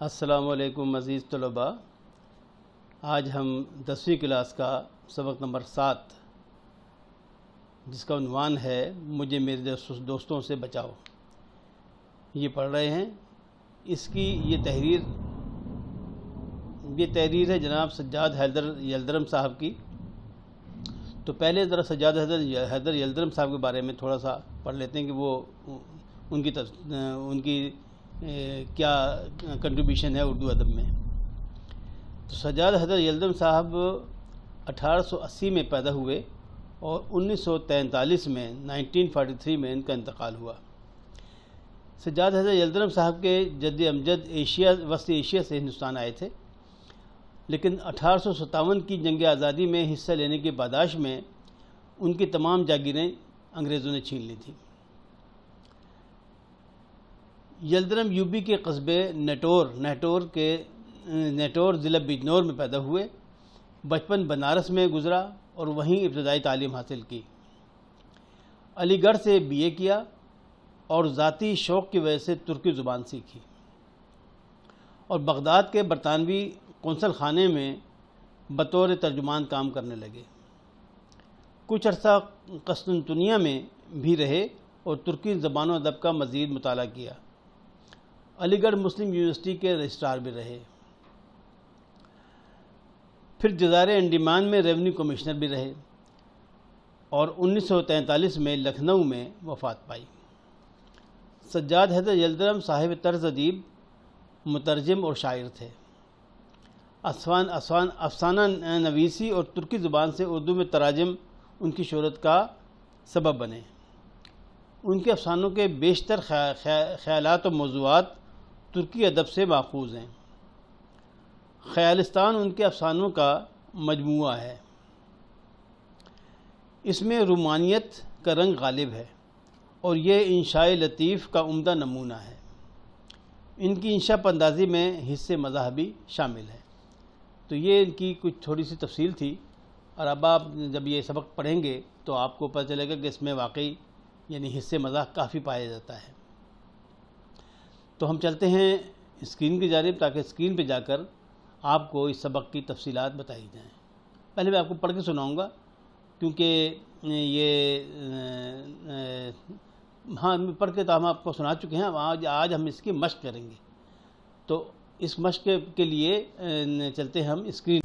السلام علیکم عزیز طلباء، آج ہم 10ویں کلاس کا سبق نمبر 7 جس کا عنوان ہے مجھے میرے دوستوں سے بچاؤ یہ پڑھ رہے ہیں۔ اس کی یہ تحریر ہے جناب سجاد حیدر یلدرم صاحب کی۔ تو پہلے ذرا سجاد حیدر یلدرم صاحب کے بارے میں تھوڑا سا پڑھ لیتے ہیں کہ وہ ان کی کیا کنٹریبیوشن ہے اردو ادب میں۔ تو سجاد حیدر یلدرم صاحب 1880 میں پیدا ہوئے اور 1943 میں 1943 میں ان کا انتقال ہوا۔ سجاد حیدر یلدرم صاحب کے جد امجد وسط ایشیا سے ہندوستان آئے تھے، لیکن 1857 کی جنگ آزادی میں حصہ لینے کی پاداش میں ان کی تمام جاگیریں انگریزوں نے چھین لی تھیں۔ یلدرم یوپی کے قصبے نیٹور ضلع بجنور میں پیدا ہوئے۔ بچپن بنارس میں گزرا اور وہیں ابتدائی تعلیم حاصل کی۔ علی گڑھ سے BA کیا اور ذاتی شوق کی وجہ سے ترکی زبان سیکھی اور بغداد کے برطانوی قونصل خانے میں بطور ترجمان کام کرنے لگے۔ کچھ عرصہ قسطنطنیہ میں بھی رہے اور ترکی زبان و ادب کا مزید مطالعہ کیا۔ علی گڑھ مسلم یونیورسٹی کے رجسٹرار بھی رہے۔ پھر جزائر انڈیمان میں ریونیو کمشنر بھی رہے اور 1943 میں لکھنؤ میں وفات پائی۔ سجاد حیدر یلدرم صاحب طرز ادیب، مترجم اور شاعر تھے۔ افسانہ نویسی اور ترکی زبان سے اردو میں تراجم ان کی شہرت کا سبب بنے۔ ان کے افسانوں کے بیشتر خیالات و موضوعات ترکی ادب سے ماخوذ ہیں۔ خیالستان ان کے افسانوں کا مجموعہ ہے۔ اس میں رومانیت کا رنگ غالب ہے اور یہ انشاء لطیف کا عمدہ نمونہ ہے۔ ان کی انشاء اندازی میں حصے مذہبی شامل ہیں۔ تو یہ ان کی کچھ تھوڑی سی تفصیل تھی، اور اب آپ جب یہ سبق پڑھیں گے تو آپ کو پتہ چلے گا کہ اس میں واقعی یعنی حصے مزاح کافی پایا جاتا ہے۔ تو ہم چلتے ہیں اسکرین کی جانب تاکہ اسکرین پہ جا کر آپ کو اس سبق کی تفصیلات بتائی جائیں۔ پہلے میں آپ کو پڑھ کے سناؤں گا کیونکہ یہ پڑھ کے تو ہم آپ کو سنا چکے ہیں۔ آج ہم اس کی مشق کریں گے، تو اس مشق کے لیے چلتے ہیں ہم اسکرین۔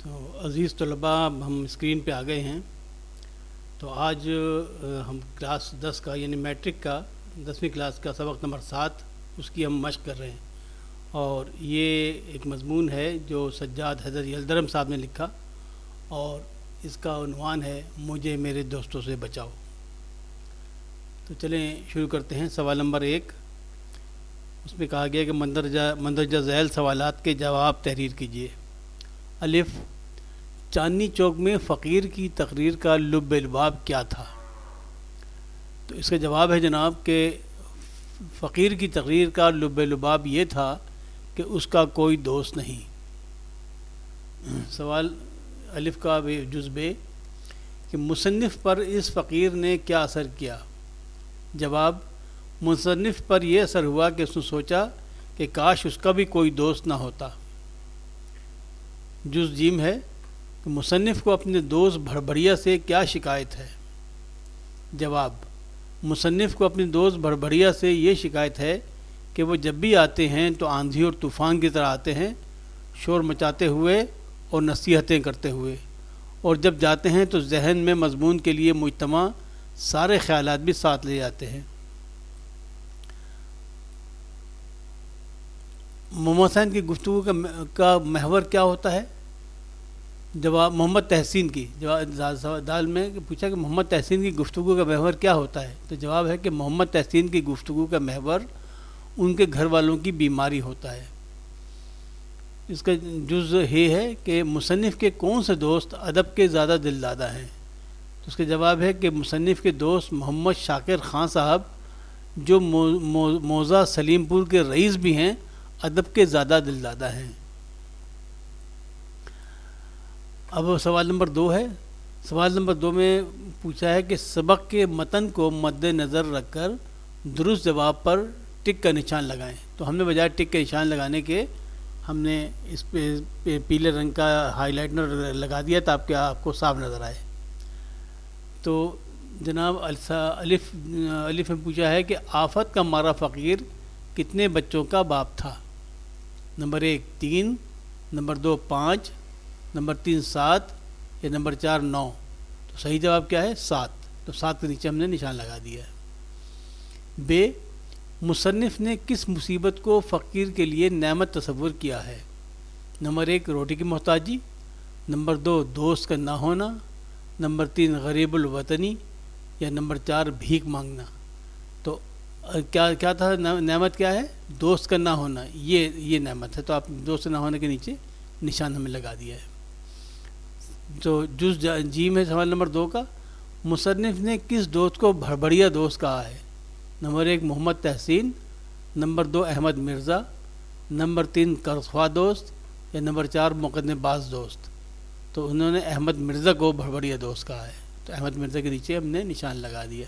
تو عزیز طلباء، ہم اسکرین پہ آ گئے ہیں۔ تو آج ہم کلاس 10 کا یعنی میٹرک کا 10ویں کلاس کا سبق نمبر 7 اس کی ہم مشق کر رہے ہیں، اور یہ ایک مضمون ہے جو سجاد حیدر یلدرم صاحب نے لکھا، اور اس کا عنوان ہے مجھے میرے دوستوں سے بچاؤ۔ تو چلیں شروع کرتے ہیں۔ سوال نمبر 1، اس میں کہا گیا کہ مندرجہ ذیل سوالات کے جواب تحریر کیجیے۔ الف، چاندنی چوک میں فقیر کی تقریر کا لب لباب کیا تھا؟ تو اس کا جواب ہے جناب کہ فقیر کی تقریر کا لب لباب یہ تھا کہ اس کا کوئی دوست نہیں۔ سوال الف کا جزء کہ مصنف پر اس فقیر نے کیا اثر کیا؟ جواب، مصنف پر یہ اثر ہوا کہ اس نے سوچا کہ کاش اس کا بھی کوئی دوست نہ ہوتا۔ جزء جیم ہے کہ مصنف کو اپنے دوست بھڑبھڑیا سے کیا شکایت ہے؟ جواب، مصنف کو اپنے دوست بھڑبھڑیا سے یہ شکایت ہے کہ وہ جب بھی آتے ہیں تو آندھی اور طوفان کی طرح آتے ہیں، شور مچاتے ہوئے اور نصیحتیں کرتے ہوئے، اور جب جاتے ہیں تو ذہن میں مضمون کے لیے مجتمع سارے خیالات بھی ساتھ لے جاتے ہیں۔ محمد حسین کی گفتگو کا محور کیا ہوتا ہے؟ جواب، محمد تحسین کی دال میں پوچھا کہ محمد تحسین کی گفتگو کا محور کیا ہوتا ہے؟ تو جواب ہے کہ محمد تحسین کی گفتگو کا محور ان کے گھر والوں کی بیماری ہوتا ہے۔ اس کا جزء یہ ہے کہ مصنف کے کون سے دوست ادب کے زیادہ دل دادہ ہیں؟ تو اس کا جواب ہے کہ مصنف کے دوست محمد شاکر خان صاحب جو موضع سلیم پور کے رئیس بھی ہیں، ادب کے زیادہ دل دادہ ہیں۔ اب سوال نمبر 2 ہے۔ سوال نمبر 2 میں پوچھا ہے کہ سبق کے متن کو مد نظر رکھ کر درست جواب پر ٹک کا نشان لگائیں. تو ہم نے بجائے ٹک کا نشان لگانے کے ہم نے اس پہ پیلے رنگ کا ہائی لائٹنر لگا دیا تاکہ آپ کو صاف نظر آئے. تو جناب الف میں پوچھا ہے کہ آفت کا مارا فقیر کتنے بچوں کا باپ تھا؟ نمبر 1 3، نمبر 2 5، نمبر 3 7 یا نمبر 4 9. تو صحیح جواب کیا ہے؟ 7. تو 7 کے نیچے ہم نے نشان لگا دیا ہے. بے، مصنف نے کس مصیبت کو فقیر کے لیے نعمت تصور کیا ہے؟ نمبر 1 روٹی کی محتاجی، نمبر 2 دوست کا نہ ہونا، نمبر 3 غریب الوطنی یا نمبر 4 بھیک مانگنا. تو کیا تھا نعمت؟ کیا ہے؟ دوست کا نہ ہونا. یہ نعمت ہے. تو آپ دوست نہ ہونے کے نیچے نشان ہمیں لگا دیا ہے. تو جز جیم ہے سوال نمبر 2 کا. مصنف نے کس دوست کو بڑھڑیا دوست کہا ہے؟ نمبر 1 محمد تحسین، نمبر 2 احمد مرزا، نمبر 3 قرضخواہ دوست یا نمبر 4 مقدمے باز دوست. تو انہوں نے احمد مرزا کو بڑھڑیا دوست کہا ہے. تو احمد مرزا کے نیچے ہم نے نشان لگا دیا.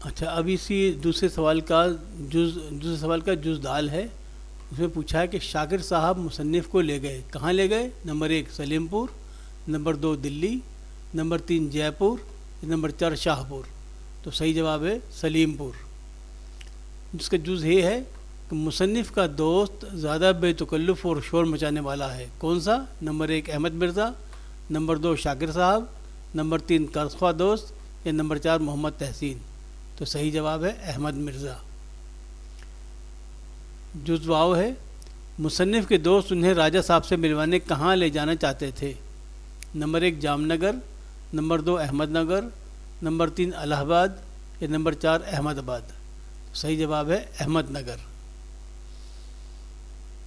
اچھا، اب اسی دوسرے سوال کا جز دال ہے. اس میں پوچھا ہے کہ شاکر صاحب مصنف کو لے گئے، کہاں لے گئے؟ نمبر 1 سلیم پور، نمبر 2 دلی، نمبر 3 جے پور، نمبر 4 شاہ پور. تو صحیح جواب ہے سلیم پور. جس کا جز یہ ہے کہ مصنف کا دوست زیادہ بے تکلف اور شور مچانے والا ہے، کون سا؟ نمبر 1 احمد مرزا، نمبر 2 شاکر صاحب، نمبر 3 قرضخواہ دوست یا نمبر 4 محمد تحسین. تو صحیح جواب ہے احمد مرزا. جز واو ہے. مصنف کے دوست انہیں راجہ صاحب سے ملوانے کہاں لے جانا چاہتے تھے؟ نمبر 1 جام نگر، نمبر 2 احمد نگر، نمبر 3 الہ آباد یا نمبر 4 احمد آباد. صحیح جواب ہے احمد نگر.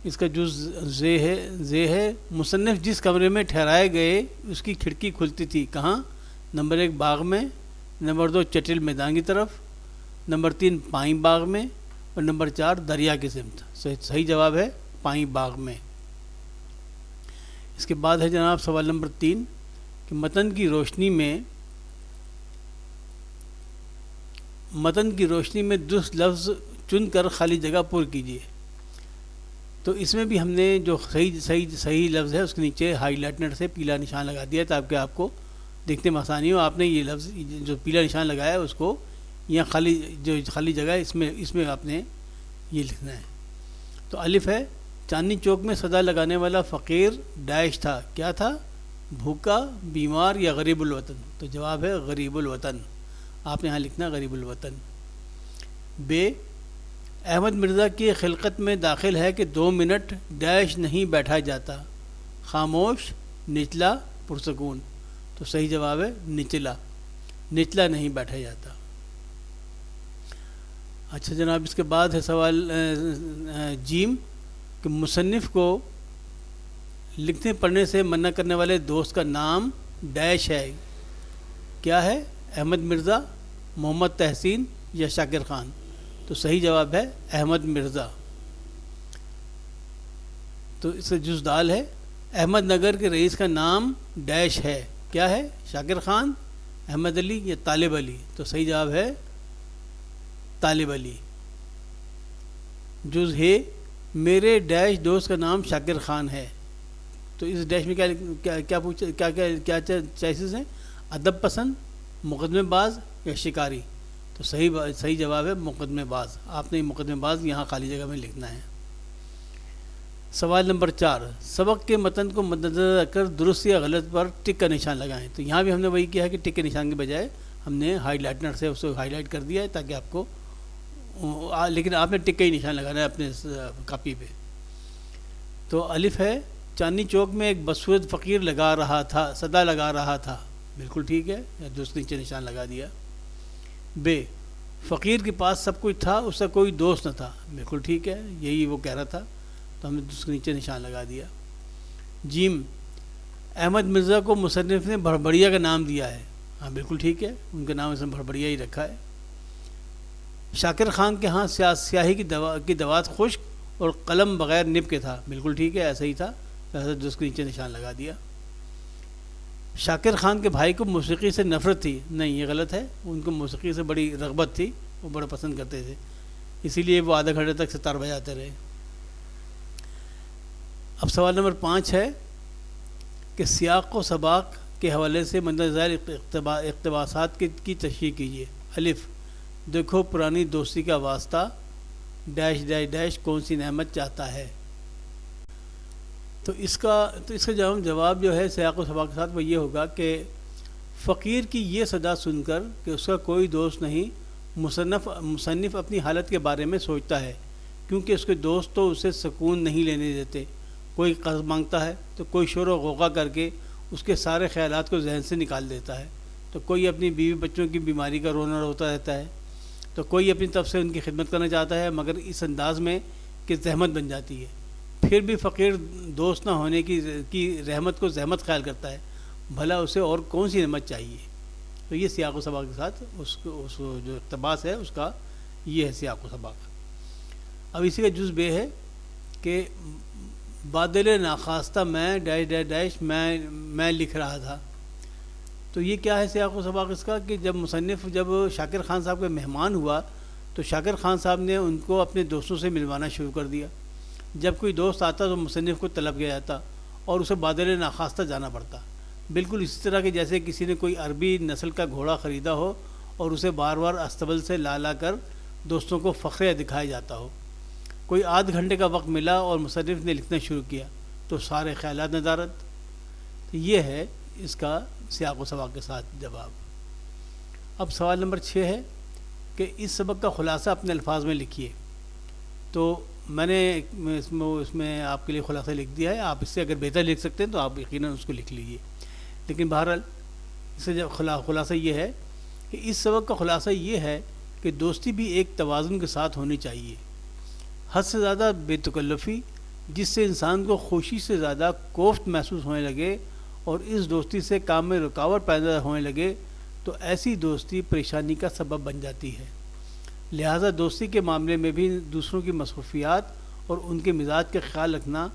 اس کا جز زے ہے. مصنف جس کمرے میں ٹھہرائے گئے اس کی کھڑکی کھلتی تھی، کہاں؟ نمبر 1 باغ میں، نمبر 2 چٹل میدان کی طرف، نمبر 3 پائیں باغ میں اور نمبر 4 دریا کی سمت. صحیح جواب ہے پائیں باغ میں. اس کے بعد ہے جناب سوال نمبر 3 کہ متن کی روشنی میں درست لفظ چن کر خالی جگہ پر کیجیے. تو اس میں بھی ہم نے جو صحیح لفظ ہے اس کے نیچے ہائی لائٹنر سے پیلا نشان لگا دیا تاکہ آپ کو دیکھنے میں آسانی ہو. آپ نے یہ لفظ جو پیلا نشان لگایا ہے اس کو یہاں خالی جگہ ہے اس میں آپ نے یہ لکھنا ہے. تو الف ہے. چاندنی چوک میں صدا لگانے والا فقیر ڈیش تھا، کیا تھا؟ بھوکا، بیمار یا غریب الوطن. تو جواب ہے غریب الوطن. آپ نے یہاں لکھنا غریب الوطن. بے، احمد مرزا کی خلقت میں داخل ہے کہ 2 منٹ ڈیش نہیں بیٹھا جاتا، خاموش، نچلا، پرسکون. تو صحیح جواب ہے نچلا نہیں بیٹھا جاتا. اچھا جناب، اس کے بعد ہے سوال جیم کہ مصنف کو لکھنے پڑھنے سے منع کرنے والے دوست کا نام ڈیش ہے، کیا ہے؟ احمد مرزا، محمد تحسین یا شاکر خان. تو صحیح جواب ہے احمد مرزا. تو اس سے جز دال ہے. احمد نگر کے رئیس کا نام ڈیش ہے، کیا ہے؟ شاکر خان، احمد علی یا طالب علی. تو صحیح جواب ہے طالب علی. جز ہے. میرے ڈیش دوست کا نام شاکر خان ہے. تو اس ڈیش میں کیا چوائسز ہیں؟ ادب پسند، مقدمے باز یا شکاری. تو صحیح جواب ہے مقدمے باز. آپ نے مقدمے باز یہاں خالی جگہ میں لکھنا ہے. سوال نمبر 4. سبق کے متن کو مدنظر رکھ کر درست یا غلط پر ٹک کا نشان لگائیں. تو یہاں بھی ہم نے وہی کیا ہے کہ ٹک کے نشان کے بجائے ہم نے ہائی لائٹنر سے اس کو ہائی لائٹ کر دیا ہے تاکہ آپ کو، لیکن آپ نے ٹک کا ہی نشان لگانا ہے اپنے کاپی پہ. تو الف ہے. چاندنی چوک میں ایک بدصورت فقیر صدا لگا رہا تھا. بالکل ٹھیک ہے، دوست نیچے نشان لگا دیا. بے، فقیر کے پاس سب کچھ تھا، اس کا کوئی دوست نہ تھا. بالکل ٹھیک ہے، یہی وہ کہہ رہا تھا، تو ہم نے اس کے نیچے نشان لگا دیا. جیم، احمد مرزا کو مصنف نے بھڑبڑیا کا نام دیا ہے. ہاں بالکل ٹھیک ہے، ان کا نام اس نے بھڑبڑیا ہی رکھا ہے. شاکر خان کے ہاں سیاہی کی دوات خشک اور قلم بغیر نب کے تھا. بالکل ٹھیک ہے، ایسا ہی تھا، اس کے نیچے نشان لگا دیا. شاکر خان کے بھائی کو موسیقی سے نفرت تھی. نہیں، یہ غلط ہے، ان کو موسیقی سے بڑی رغبت تھی. وہ بڑا پسند کرتے تھے، اسی لیے وہ آدھا گھنٹے تک ستار بجاتے رہے۔ اب سوال نمبر 5 ہے کہ سیاق و سباق کے حوالے سے مندرجہ ذیل اقتباسات کی تشریح کیجیے۔ الف، دیکھو پرانی دوستی کا واسطہ ڈیش ڈیش ڈیش کون سی نعمت چاہتا ہے۔ تو اس کا جواب جو ہے سیاق و سباق کے ساتھ وہ یہ ہوگا کہ فقیر کی یہ صدا سن کر کہ اس کا کوئی دوست نہیں، مصنف اپنی حالت کے بارے میں سوچتا ہے، کیونکہ اس کے دوست تو اسے سکون نہیں لینے دیتے۔ کوئی قرض مانگتا ہے تو کوئی شور و غوغا کر کے اس کے سارے خیالات کو ذہن سے نکال دیتا ہے، تو کوئی اپنی بیوی بچوں کی بیماری کا رونا روتا رہتا ہے، تو کوئی اپنی طرف سے ان کی خدمت کرنا چاہتا ہے مگر اس انداز میں کہ زحمت بن جاتی ہے۔ پھر بھی فقیر دوست نہ ہونے کی رحمت کو زحمت خیال کرتا ہے، بھلا اسے اور کون سی نعمت چاہیے۔ تو یہ سیاق و سباق کے ساتھ اس جو اقتباس ہے اس کا یہ ہے سیاق و سباق۔ اب اسی کا جز بے ہے کہ بادل ناخواستہ میں ڈیش ڈیش ڈیش میں لکھ رہا تھا۔ تو یہ کیا ہے سیاق و سباق اس کا کہ جب شاکر خان صاحب کا مہمان ہوا تو شاکر خان صاحب نے ان کو اپنے دوستوں سے ملوانا شروع کر دیا۔ جب کوئی دوست آتا تو مصنف کو طلب کیا جاتا اور اسے بادل ناخواستہ جانا پڑتا، بالکل اسی طرح کہ جیسے کسی نے کوئی عربی نسل کا گھوڑا خریدا ہو اور اسے بار بار استبل سے لا کر دوستوں کو فخر دکھایا جاتا ہو۔ کوئی آدھ گھنٹے کا وقت ملا اور مصنف نے لکھنا شروع کیا تو سارے خیالات ندارت۔ تو یہ ہے اس کا سیاق و سباق کے ساتھ جواب۔ اب سوال نمبر 6 ہے کہ اس سبق کا خلاصہ اپنے الفاظ میں لکھیے۔ تو میں نے اس میں آپ کے لیے خلاصہ لکھ دیا ہے، آپ اس سے اگر بہتر لکھ سکتے ہیں تو آپ یقیناً اس کو لکھ لیجیے، لیکن بہرحال اس سے خلاصہ یہ ہے کہ اس سبق کا خلاصہ یہ ہے کہ دوستی بھی ایک توازن کے ساتھ ہونی چاہیے۔ حد سے زیادہ بے تکلفی جس سے انسان کو خوشی سے زیادہ کوفت محسوس ہونے لگے اور اس دوستی سے کام میں رکاوٹ پیدا ہونے لگے تو ایسی دوستی پریشانی کا سبب بن جاتی ہے۔ لہذا دوستی کے معاملے میں بھی دوسروں کی مصروفیات اور ان کے مزاج کا خیال رکھنا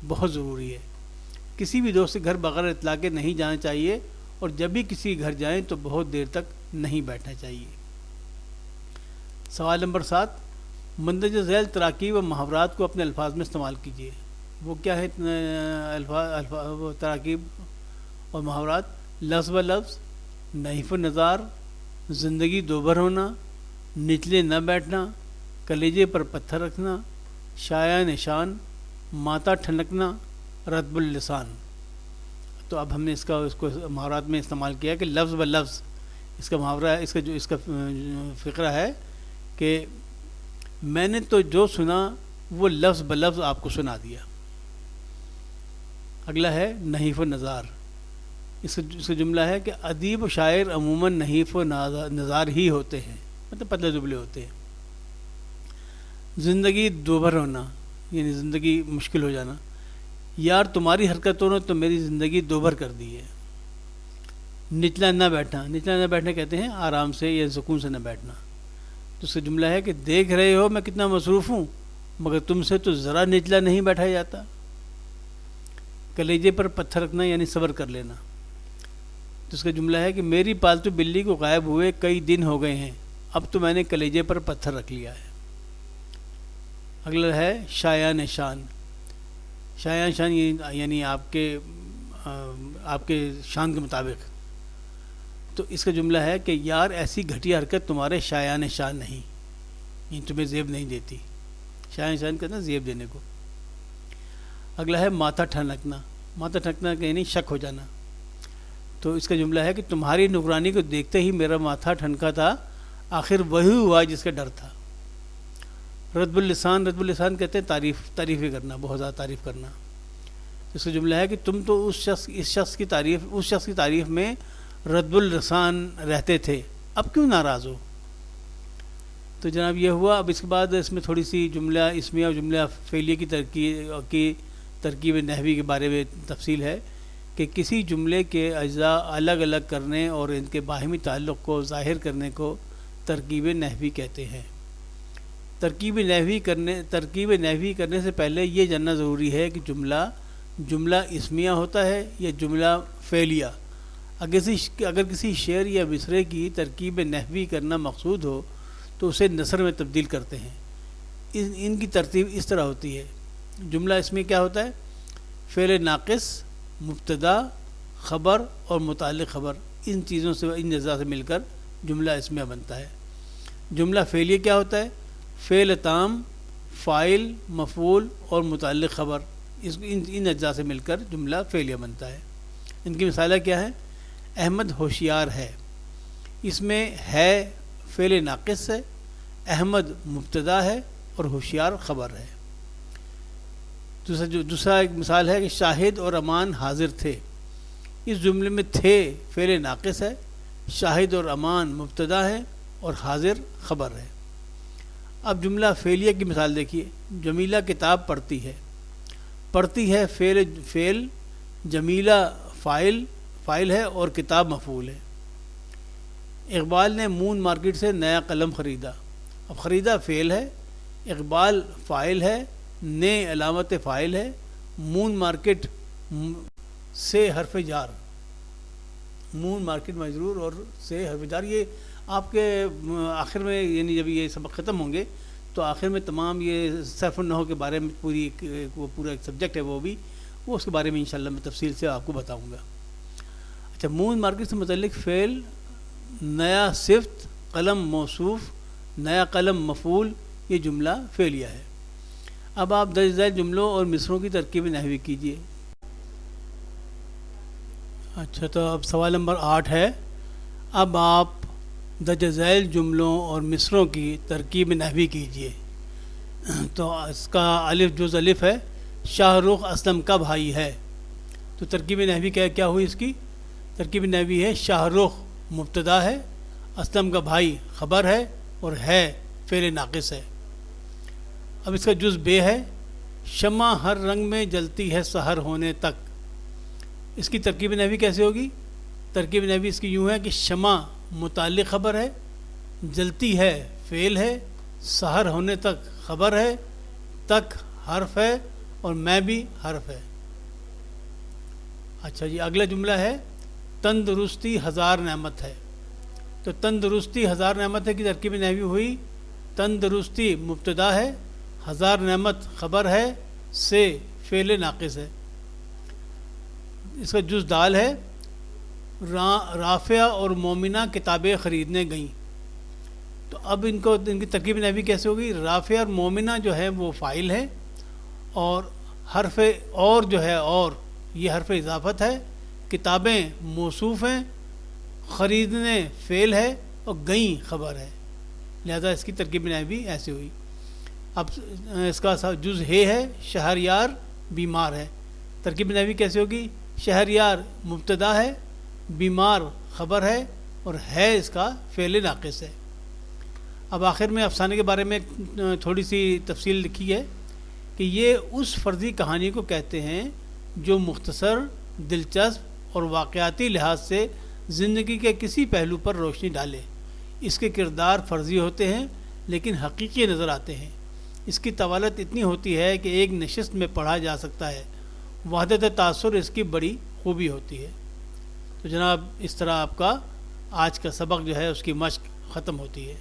بہت ضروری ہے۔ کسی بھی دوست کے گھر بغیر اطلاع کے نہیں جانا چاہیے اور جب بھی کسی گھر جائیں تو بہت دیر تک نہیں بیٹھنا چاہیے۔ سوال نمبر 7، مندرجہ ذیل تراکیب و محاورات کو اپنے الفاظ میں استعمال کیجیے۔ وہ کیا ہے تراکیب اور محاورات؟ لفظ ب لفظ، نحیف و نظار، زندگی دوبھر ہونا، نچلے نہ بیٹھنا، کلیجے پر پتھر رکھنا، شایع نشان، ماتا ٹھنکنا، رطب اللسان۔ تو اب ہم نے اس کو محاورات میں استعمال کیا کہ لفظ ب لفظ اس کا محاورہ ہے، اس کا فقرہ ہے کہ میں نے تو جو سنا وہ لفظ ب لفظ آپ کو سنا دیا۔ اگلا ہے نحیف و نظار، اس کا جملہ ہے کہ ادیب و شاعر عموماً نحیف و نظار ہی ہوتے ہیں، مطلب پتلے دبلے ہوتے ہیں۔ زندگی دوبھر ہونا یعنی زندگی مشکل ہو جانا، یار تمہاری حرکتوں نے تو میری زندگی دوبھر کر دی ہے۔ نچلا نہ بیٹھنا، نچلا نہ بیٹھنا کہتے ہیں آرام سے یا سکون سے نہ بیٹھنا۔ تو اس کا جملہ ہے کہ دیکھ رہے ہو میں کتنا مصروف ہوں مگر تم سے تو ذرا نچلا نہیں بیٹھا جاتا۔ کلیجے پر پتھر رکھنا یعنی صبر کر لینا۔ تو اس کا جملہ ہے کہ میری پالتو بلی کو غائب ہوئے کئی دن ہو گئے ہیں، اب تو میں نے کلیجے پر پتھر رکھ لیا ہے۔ اگلا ہے شایع نشان، شایع نشان یعنی آپ کے شان کے مطابق۔ تو اس کا جملہ ہے کہ یار ایسی گھٹیا حرکت تمہارے شایع نشان نہیں، یعنی تمہیں زیب نہیں دیتی۔ شایع نشان کہتے ہیں زیب دینے کو۔ اگلا ہے ماتھا ٹھنکنا، ماتھا ٹھنکنا یعنی شک ہو جانا۔ تو اس کا جملہ ہے کہ تمہاری نگرانی کو دیکھتے ہی میرا ماتھا ٹھنکا تھا، آخر وہی ہوا جس کا ڈر تھا۔ رطب اللسان، رطب اللسان کہتے ہیں تعریف کرنا، بہت زیادہ تعریف کرنا۔ اس کا جملہ ہے کہ تم تو اس شخص کی تعریف میں رطب اللسان رہتے تھے، اب کیوں ناراض ہو؟ تو جناب یہ ہوا۔ اب اس کے بعد اس میں تھوڑی سی جملہ اسمیہ اور جملہ فعلیہ کی ترکیب نحوی کے بارے میں تفصیل ہے کہ کسی جملے کے اجزاء الگ الگ کرنے اور ان کے باہمی تعلق کو ظاہر کرنے کو ترکیب نحوی کہتے ہیں۔ ترکیب نحوی کرنے سے پہلے یہ جاننا ضروری ہے کہ جملہ اسمیہ ہوتا ہے یا جملہ فعلیہ۔ اگر کسی شعر یا مصرعے کی ترکیب نحوی کرنا مقصود ہو تو اسے نثر میں تبدیل کرتے ہیں. ان کی ترتیب اس طرح ہوتی ہے. جملہ اس میں کیا ہوتا ہے؟ فعل ناقص، مبتدا، خبر اور متعلق خبر، ان چیزوں سے، ان اجزاء سے مل کر جملہ اسمیہ بنتا ہے. جملہ فعلیہ کیا ہوتا ہے؟ فعل تام، فاعل، مفعول اور متعلق خبر، ان اجزاء سے مل کر جملہ فعلیہ بنتا ہے. ان کی مثالیں کیا ہیں؟ احمد ہوشیار ہے. اس میں ہے فعل ناقص ہے، احمد مبتدا ہے اور ہوشیار خبر ہے. دوسرا ایک مثال ہے کہ شاہد اور امان حاضر تھے. اس جملے میں تھے فعل ناقص ہے، شاہد اور امان مبتدا ہے اور حاضر خبر ہے. اب جملہ فعلیہ کی مثال دیکھیے. جمیلہ کتاب پڑھتی ہے. پڑھتی ہے فعل، جمیلہ فاعل ہے اور کتاب مفعول ہے. اقبال نے مون مارکیٹ سے نیا قلم خریدا. اب خریدا فعل ہے، اقبال فاعل ہے، نے علامت فاعل ہے، مون مارکیٹ سے حرف جار، مون مارکیٹ مجرور اور سے حرف جار. یہ آپ کے آخر میں، یعنی جب یہ سبق ختم ہوں گے تو آخر میں تمام یہ صرف النحو کے بارے میں وہ پورا ایک سبجیکٹ ہے، وہ اس کے بارے میں انشاءاللہ میں تفصیل سے آپ کو بتاؤں گا. اچھا، مون مارکیٹ سے متعلق فعل، نیا صفت، قلم موصوف، نیا قلم مفعول، یہ جملہ فعلیہ ہے. اب آپ درج ذیل جملوں اور مصروں کی ترکیب نحوی کیجیے. اچھا، تو اب سوال نمبر 8 ہے. اب آپ درج ذیل جملوں اور مصروں کی ترکیب نحوی کیجیے. تو اس کا جز الف ہے. شاہ رخ اسلم کا بھائی ہے. تو ترکیب نحوی کیا ہوئی؟ اس کی ترکیب نحوی ہے شاہ رخ مبتدا ہے، اسلم کا بھائی خبر ہے اور ہے فعل ناقص ہے. اب اس کا جز بے ہے. شمع ہر رنگ میں جلتی ہے سحر ہونے تک. اس کی ترکیب نحوی کیسے ہوگی؟ ترکیب نحوی اس کی یوں ہے کہ شمع متعلق خبر ہے، جلتی ہے فعل ہے، سحر ہونے تک خبر ہے، تک حرف ہے اور میں بھی حرف ہے. اچھا جی، اگلا جملہ ہے تندرستی ہزار نعمت ہے. تو تندرستی ہزار نعمت ہے کی ترکیب نحوی ہوئی تندرستی مبتدا ہے، ہزار نعمت خبر ہے، سے فعل ناقص ہے. اس کا جز دال ہے. رافعہ اور مومنہ کتابیں خریدنے گئیں. تو اب ان کی ترکیب نحوی کیسے ہوگی؟ رافعہ اور مومنہ جو ہے وہ فاعل ہے اور حرف اور جو ہے اور یہ حرف اضافت ہے، کتابیں موصوف ہیں، خریدنے فعل ہے اور گئیں خبر ہے. لہذا اس کی ترکیب نحوی ایسے ہوئی. اب اس کا جز ہے شہریار بیمار ہے. ترکیب نحوی کیسے ہوگی؟ شہریار مبتدا ہے، بیمار خبر ہے اور ہے اس کا فعل ناقص ہے. اب آخر میں افسانے کے بارے میں تھوڑی سی تفصیل لکھی ہے کہ یہ اس فرضی کہانی کو کہتے ہیں جو مختصر، دلچسپ اور واقعاتی لحاظ سے زندگی کے کسی پہلو پر روشنی ڈالے. اس کے کردار فرضی ہوتے ہیں لیکن حقیقی نظر آتے ہیں. اس کی طوالت اتنی ہوتی ہے کہ ایک نشست میں پڑھا جا سکتا ہے. وحدت تاثر اس کی بڑی خوبی ہوتی ہے. تو جناب اس طرح آپ کا آج کا سبق جو ہے اس کی مشق ختم ہوتی ہے.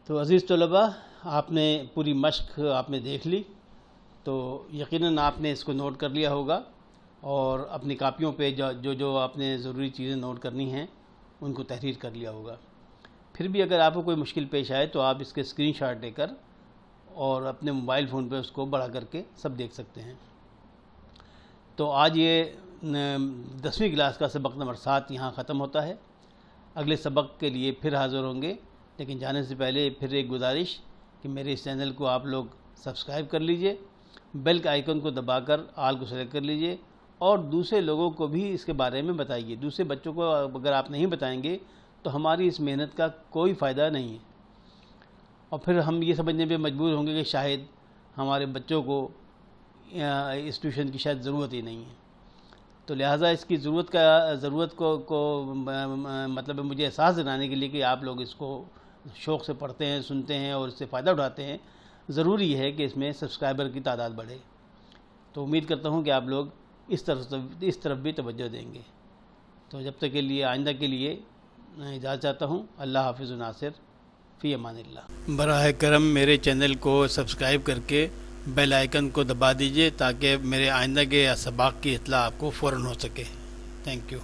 تو عزیز طلباء، آپ نے پوری مشق آپ نے دیکھ لی، تو یقیناً آپ نے اس کو نوٹ کر لیا ہوگا اور اپنی کاپیوں پہ جو آپ نے ضروری چیزیں نوٹ کرنی ہیں ان کو تحریر کر لیا ہوگا. پھر بھی اگر آپ کو کوئی مشکل پیش آئے تو آپ اس کے اسکرین شاٹ لے کر اور اپنے موبائل فون پہ اس کو بڑھا کر کے سب دیکھ سکتے ہیں. تو آج یہ 10ویں کلاس کا سبق نمبر 7 یہاں ختم ہوتا ہے. اگلے سبق کے لیے پھر حاضر ہوں گے، لیکن جانے سے پہلے پھر ایک گزارش کہ میرے اس چینل کو آپ لوگ سبسکرائب کر لیجئے، بیل کے آئیکن کو دبا کر آل کو سلیکٹ کر لیجئے اور دوسرے لوگوں کو بھی اس کے بارے میں بتائیے. دوسرے بچوں کو اگر آپ نہیں بتائیں گے تو ہماری اس محنت کا کوئی فائدہ نہیں ہے، اور پھر ہم یہ سمجھنے پہ مجبور ہوں گے کہ شاید ہمارے بچوں کو اس ٹیوشن کی شاید ضرورت ہی نہیں ہے. تو لہٰذا اس کی ضرورت کو مطلب مجھے احساس دلانے کے لیے کہ آپ لوگ اس کو شوق سے پڑھتے ہیں، سنتے ہیں اور اس سے فائدہ اٹھاتے ہیں، ضروری ہے کہ اس میں سبسکرائبر کی تعداد بڑھے. تو امید کرتا ہوں کہ آپ لوگ اس طرف بھی توجہ دیں گے. تو جب تک کے لیے، آئندہ کے لیے اجازت چاہتا ہوں. اللہ حافظ ناصر، فی امان اللہ. براہ کرم میرے چینل کو سبسکرائب کر کے بیل آئیکن کو دبا دیجئے تاکہ میرے آئندہ کے اسباق کی اطلاع آپ کو فوراً ہو سکے. Thank you.